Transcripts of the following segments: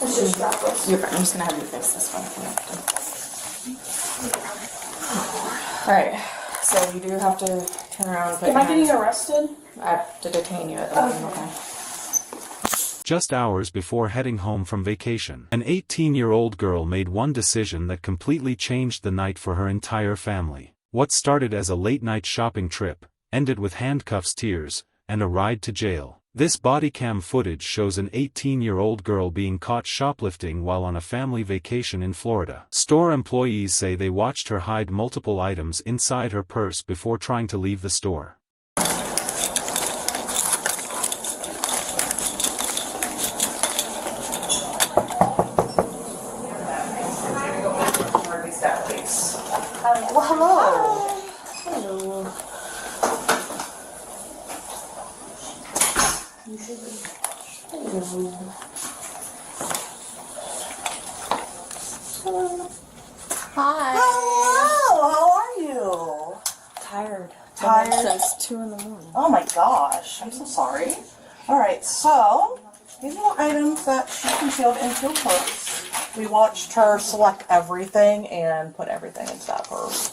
It's just strapless. You're fine. I'm just gonna have you fix this one. Alright, so you do have to turn around. Am I getting arrested? I have to detain you at the moment, okay? Just hours before heading home from vacation, an 18-year-old girl made one decision that completely changed the night for her entire family. What started as a late-night shopping trip ended with handcuffs, tears, and a ride to jail. This BodyCam footage shows an 18-year-old girl being caught shoplifting while on a family vacation in Florida. Store employees say they watched her hide multiple items inside her purse before trying to leave the store. Well, hello. Hello. Hello. Hi. Hello, how are you? Tired. Tired? Since 2 in the morning. Oh my gosh, I'm so sorry. Alright, so these are the items that she concealed into her purse. We watched her select everything and put everything into that purse.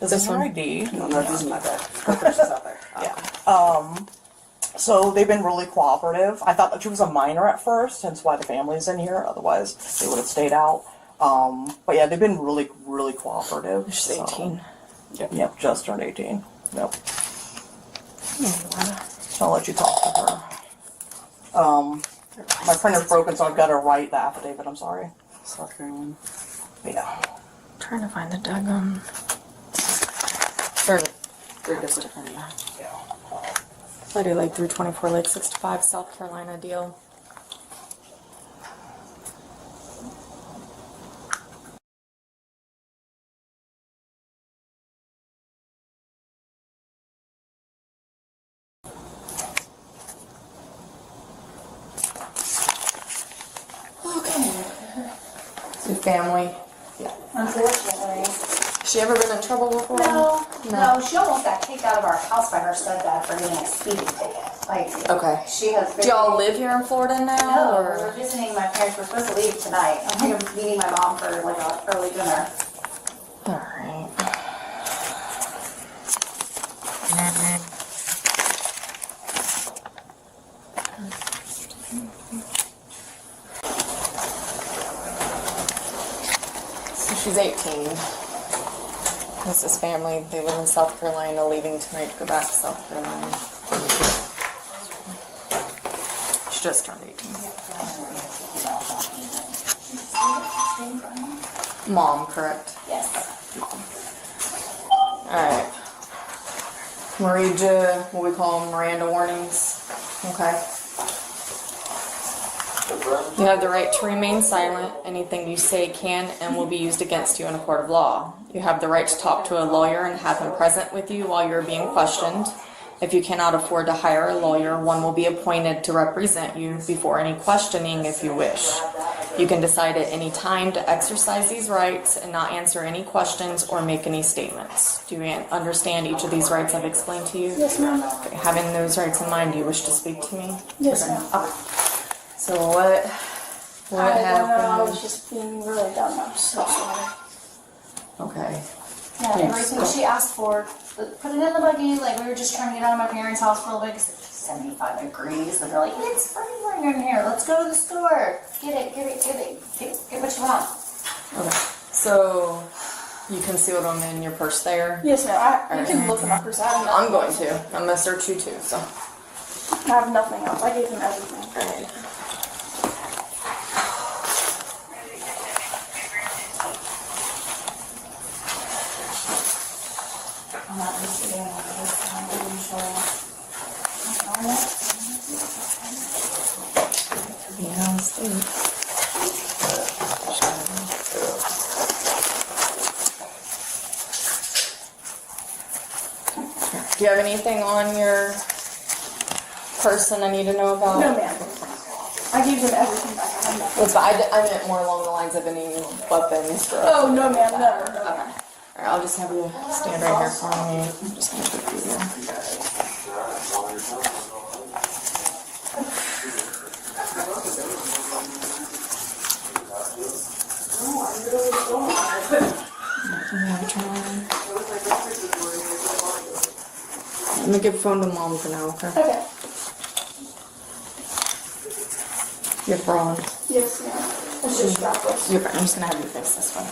Is this her ID? No, this is my bag. Her purse is out there. Yeah. So they've been really cooperative. I thought that she was a minor at first, hence why the family's in here. Otherwise, they would have stayed out. But yeah, they've been really, really cooperative. She's 18. Yep, just turned 18. Nope. I'll let you talk to her. My printer's broken, so I've got to write the affidavit. I'm sorry. South Carolina. Yeah. Trying to find the daggone. Or Yeah. I do like 324 Lake 65 South Carolina deal. So family. Yeah. Unfortunately. Has she ever been in trouble before? No, she almost got kicked out of our house by her stepdad for getting a speeding ticket. Like, okay. She has. Do y'all live here in Florida now? No, or? we're visiting my parents. We're supposed to leave tonight. I'm meeting my mom for like an early dinner. All right. So she's 18. This is family. They live in South Carolina, leaving tonight to go back to South Carolina. She just turned 18. Mom, correct? Yes. Alright. Read what we call Miranda warnings. Okay. You have the right to remain silent. Anything you say can and will be used against you in a court of law. You have the right to talk to a lawyer and have him present with you while you're being questioned. If you cannot afford to hire a lawyer, one will be appointed to represent you before any questioning if you wish. You can decide at any time to exercise these rights and not answer any questions or make any statements. Do you understand each of these rights I've explained to you? Yes, ma'am. Okay. Having those rights in mind, do you wish to speak to me? Yes, ma'am. Okay. So what happened? I was just being really dumb. I'm so sorry. Okay. Yeah, everything she asked for, put it in the buggy. Like, we were just trying to get out of my parents' house for a little bit because it's 75 degrees. And they're like, it's freezing in here. Let's go to the store. Get what you want. Okay. So you concealed them in your purse there? Yes, ma'am. You can look at my purse. I have I'm nothing. going to. I'm gonna search you too. So. I have nothing else. I gave him everything. Alright. I'm not used to doing it this time. I'm usually. Yeah, state. Do you have anything on your person I need to know about? No, ma'am. I gave him everything back. I have nothing. That's fine. I meant more along the lines of any weapons. Oh, no, ma'am. Never. Okay. Alright, I'll just have you stand right here for me. I'm just gonna put you here. me give phone to mom for now, okay? Okay. You have bra on. Yes, ma'am. It's just strapless. You're fine. I'm just gonna have you face this one.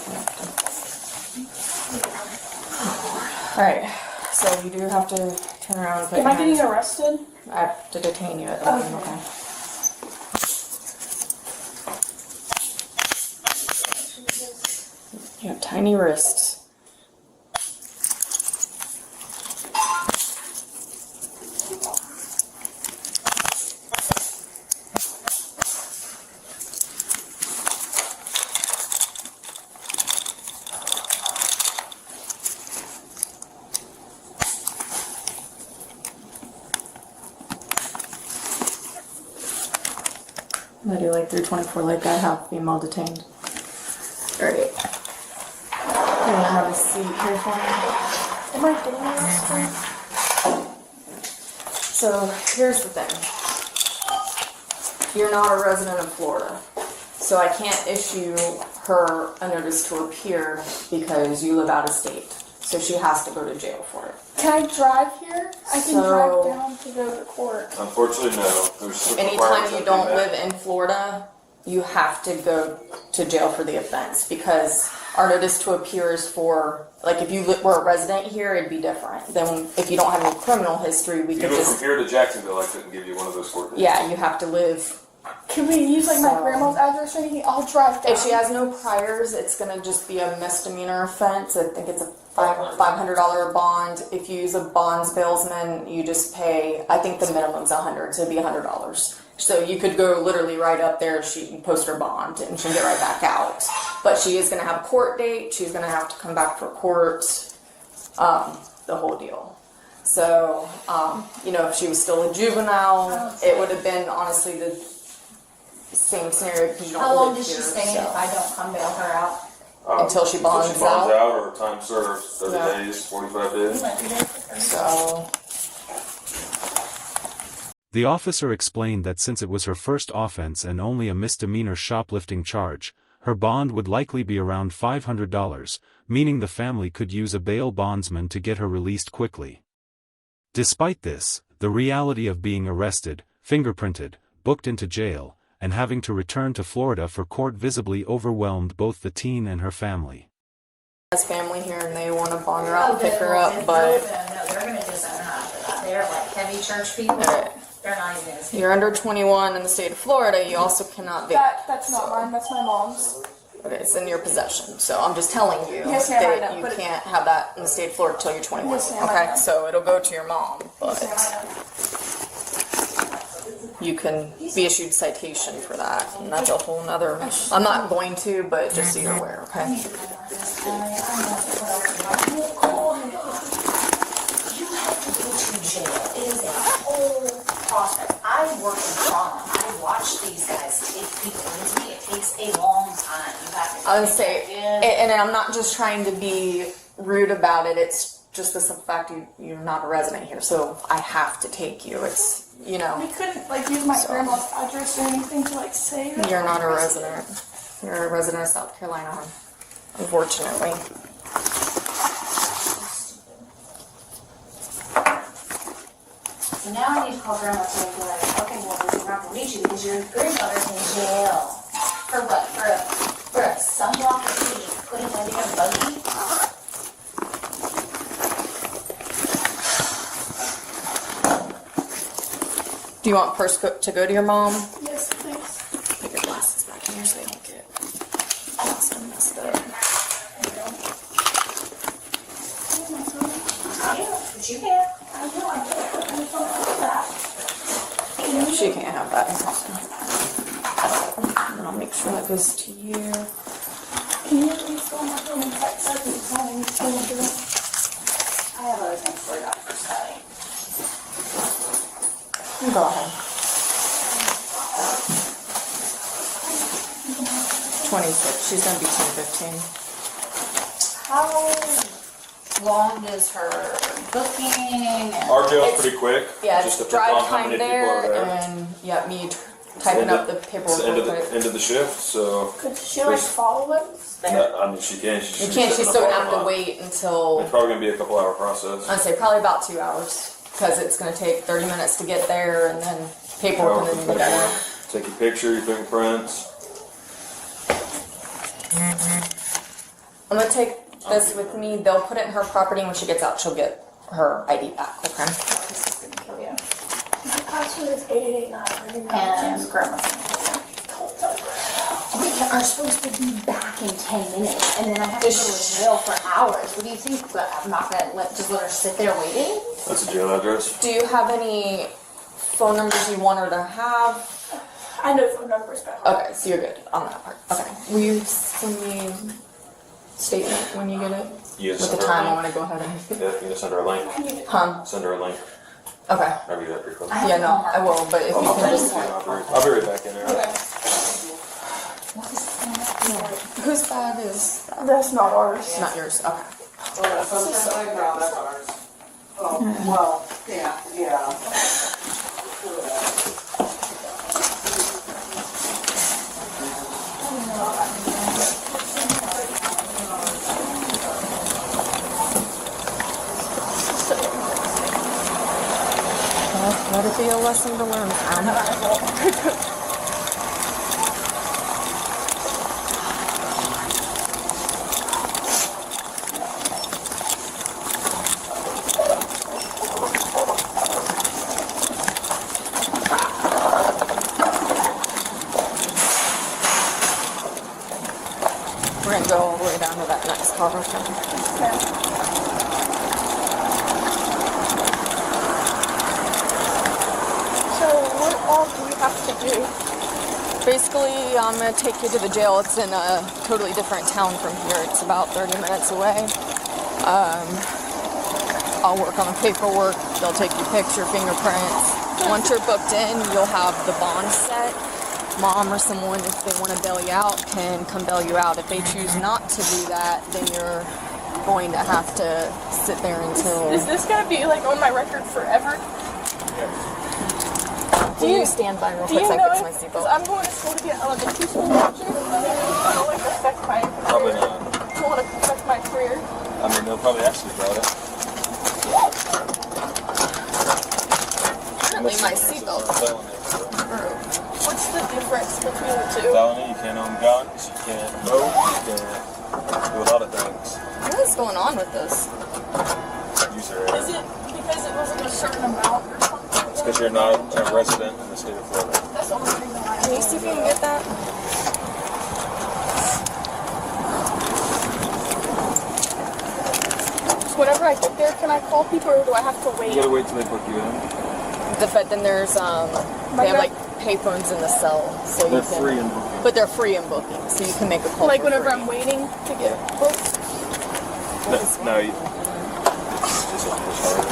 Alright, so you do have to turn around and put Am your I getting hands. arrested? I have to detain you at the moment, okay? You have tiny wrists. I do like 324 like I have female detained. Alright. I'm gonna have a seat here for me. Am I getting arrested? So here's the thing. You're not a resident of Florida. So I can't issue her a notice to appear because you live out of state. So she has to go to jail for it. Can I drive here? I can drive down to go to court. Unfortunately, no. There's some Anytime requirements you that don't do that. live in Florida, you have to go to jail for the offense because our notice to appear is for, like, if you were a resident here, it'd be different. Then if you don't have any criminal history, we If could you go just, from here to Jacksonville, I couldn't give you one of those court dates. yeah, you have to live. Can we use like my So- grandma's address or anything? I'll drive down. If she has no priors, it's gonna just be a misdemeanor offense. I think it's a $500 bond. If you use a bonds bailsman, you just pay, I think the minimum's $100, so it'd be $100. So you could go literally right up there, she can post her bond and she'll get right back out. But she is gonna have a court date, she's gonna have to come back for court, the whole deal. So, you know, if she was still a juvenile, it would have been honestly the same scenario because you don't How long live does she here, stay in so- if I don't come bail her out? Until she bonds out. or time served, 30 Yeah. days, 45 days. So, The officer explained that since it was her first offense and only a misdemeanor shoplifting charge, her bond would likely be around $500, meaning the family could use a bail bondsman to get her released quickly. Despite this, the reality of being arrested, fingerprinted, booked into jail, and having to return to Florida for court visibly overwhelmed both the teen and her family. has family here and they want to bond her out and pick her up, but No, they're gonna disown her after that. They're like heavy church people. Alright. They're not even gonna see. you're under 21 in the state of Florida, you also cannot be. That's not mine. That's my mom's. Okay, it's in your possession, so I'm just telling you Yes, ma'am, I that know, you but- can't have that in the state of Florida until you're 21. Yes, ma'am, I Okay, know. so it'll go to your mom, but you can be issued citation for that, and that's a whole nother. I'm not going to, but just so you're aware, okay? You have to go to jail. It is a whole process. I work in trauma. I watch these guys take people into me. It takes a long time. You have to. I would say, and I'm not just trying to be rude about it, it's just the simple fact you're not a resident here, so I have to take you. It's, you know, We couldn't like use my grandma's address or anything to like say her. you're not a resident. You're a resident of South Carolina, unfortunately. So now I need to call grandma to be like, okay, well, we're not gonna reach you because your grandmother's in jail. For what? For a sunblock of tea, putting my damn buggy? Do you want purse to go to your mom? Yes, please. Put your glasses back in here so they don't get lost and messed up. But you can't. She can't have that. And I'll make sure that goes to you. Can you please go on my phone and text her and tell me to go do it? I have other things for Dr. Sally. You go ahead. 26. She's gonna be 10-15. How long is her booking? And Our jail's It's- pretty quick. Yeah, just it's depends drive on how time many people are there, there. and yeah, me typing up the It's paperwork the end real of quick. the end of the shift, so Could she like follow us? I mean she can. You can't. She's still gonna have to wait until It's probably gonna be a couple hour process. I'd say probably about 2 hours. because it's going to take 30 minutes to get there and then paperwork and then get there. Take your picture, your fingerprints. I'm going to take this with me. They'll put it in her property, and when she gets out, she'll get her ID back, okay? This is gonna kill you. My password is 8889. And grandma's. We are supposed to be back in 10 minutes, and then I have to go to jail for hours. What do you think? I'm not gonna just let her sit there waiting? That's a jail address. Do you have any phone numbers you want her to have? I know phone numbers better. Okay, so you're good on that part. Okay. Will you send me statement when you get it? You With just the send her time a I link. want to go ahead and... Yeah, you can send her a link. Huh? Send her a link. Okay. I'll be that pretty close. Yeah, no, I will, but if you can just... I'll be right back in there. Whose bag is that? That's not ours. Not yours. Okay. Well, yeah. Let it be a lesson to learn. We're going to go all the way down to that next car. So what all do we have to do? Basically, I'm going to take you to the jail. It's in a totally different town from here. It's about 30 minutes away. I'll work on the paperwork. They'll take your picture, fingerprints. Once you're booked in, you'll have the bond set. Mom or someone, if they want to bail you out, can come bail you out. If they choose not to do that, then you're going to have to sit there until... Is this gonna be like on my record forever? Will you stand by real Do quick you so I know fix my if, seatbelt? because I'm going to school to get elementary school teacher, it'll like affect my Probably career. not. It won't affect my career. I mean, they'll probably ask you about it. Apparently my seatbelt broke. What's the difference between the two? Felony, you can't own guns, you can't vote, you can't do a lot of things. What is going on with this? User Is error. it because it wasn't a certain amount or something? It's because you're not a resident in the state of Florida. That's the only reason why. Can you see if you can get that? Whenever I get there, can I call people or do I have to wait? You gotta wait till they book you in. But then there's they have like payphones in the cell, so They're you can. free in booking. But they're free in booking, so you can make a call. Like for whenever free. I'm waiting to get booked? No, it's harder.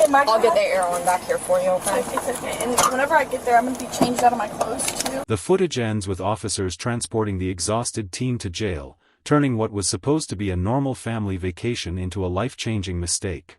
Am I I'll get the arrow one back here for you, okay? It's okay. And whenever I get there, I'm going to be changed out of my clothes too. The footage ends with officers transporting the exhausted teen to jail, turning what was supposed to be a normal family vacation into a life-changing mistake.